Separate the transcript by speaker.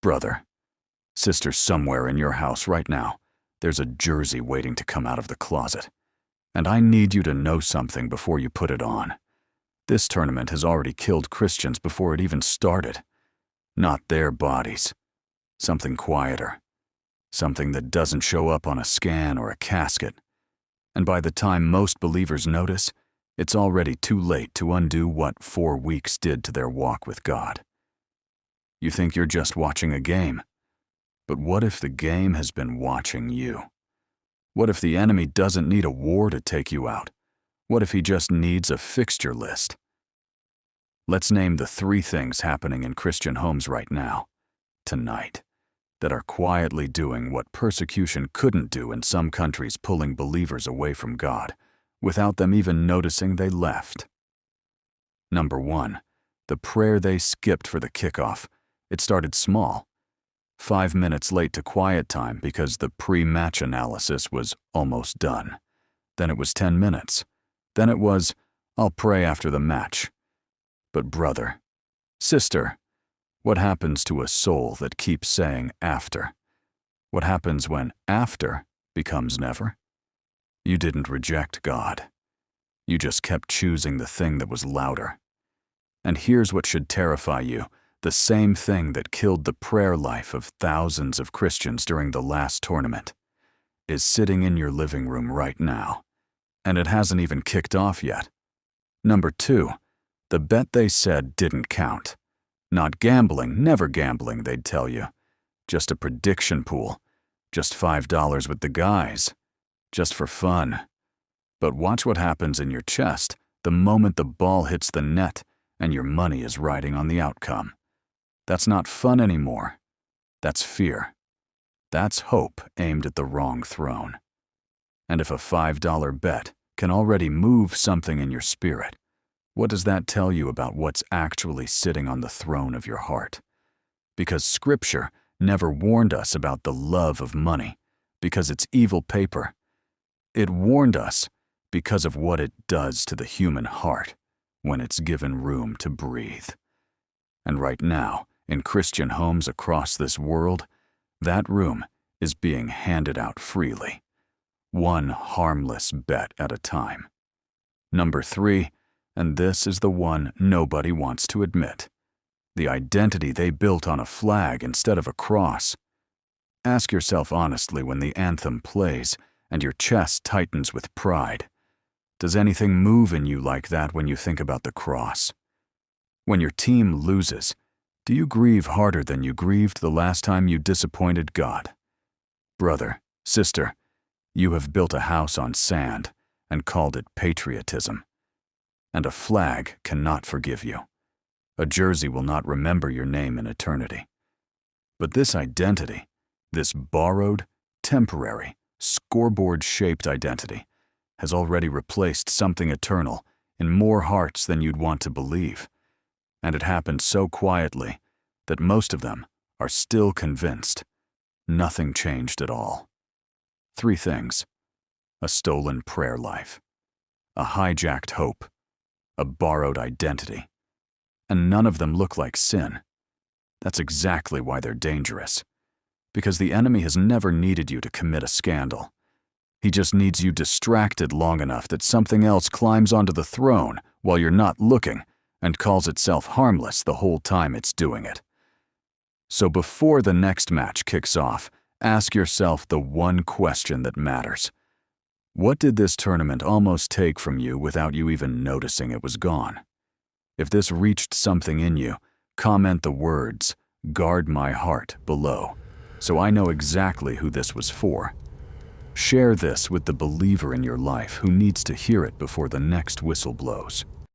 Speaker 1: Brother, sister, somewhere in your house right now, there's a jersey waiting to come out of the closet. And I need you to know something before you put it on. This tournament has already killed Christians before it even started. Not their bodies. Something quieter. Something that doesn't show up on a scan or a casket. And by the time most believers notice, it's already too late to undo what 4 weeks did to their walk with God. You think you're just watching a game. But what if the game has been watching you? What if the enemy doesn't need a war to take you out? What if he just needs a fixture list? Let's name the 3 things happening in Christian homes right now, tonight, that are quietly doing what persecution couldn't do in some countries, pulling believers away from God, without them even noticing they left. Number 1, the prayer they skipped for the kickoff. It started small. 5 minutes late to quiet time because the pre-match analysis was almost done. Then it was 10 minutes. Then it was, I'll pray after the match. But brother, sister, what happens to a soul that keeps saying after? What happens when after becomes never? You didn't reject God. You just kept choosing the thing that was louder. And here's what should terrify you. The same thing that killed the prayer life of thousands of Christians during the last tournament is sitting in your living room right now, and it hasn't even kicked off yet. Number 2, the bet they said didn't count. Not gambling, never gambling, they'd tell you. Just a prediction pool, just $5 with the guys, just for fun. But watch what happens in your chest the moment the ball hits the net and your money is riding on the outcome. That's not fun anymore. That's fear. That's hope aimed at the wrong throne. And if a $5 bet can already move something in your spirit, what does that tell you about what's actually sitting on the throne of your heart? Because Scripture never warned us about the love of money, because it's evil paper. It warned us because of what it does to the human heart when it's given room to breathe. And right now, in Christian homes across this world, that room is being handed out freely, one harmless bet at a time. Number 3, and this is the one nobody wants to admit, the identity they built on a flag instead of a cross. Ask yourself honestly when the anthem plays and your chest tightens with pride. Does anything move in you like that when you think about the cross? When your team loses, do you grieve harder than you grieved the last time you disappointed God? Brother, sister, you have built a house on sand and called it patriotism. And a flag cannot forgive you. A jersey will not remember your name in eternity. But this identity, this borrowed, temporary, scoreboard-shaped identity, has already replaced something eternal in more hearts than you'd want to believe. And it happened so quietly that most of them are still convinced nothing changed at all. 3 things: a stolen prayer life, a hijacked hope, a borrowed identity. And none of them look like sin. That's exactly why they're dangerous. Because the enemy has never needed you to commit a scandal. He just needs you distracted long enough that something else climbs onto the throne while you're not looking and calls itself harmless the whole time it's doing it. So before the next match kicks off, ask yourself the one question that matters. What did this tournament almost take from you without you even noticing it was gone? If this reached something in you, comment the words, "Guard my heart," below, so I know exactly who this was for. Share this with the believer in your life who needs to hear it before the next whistle blows.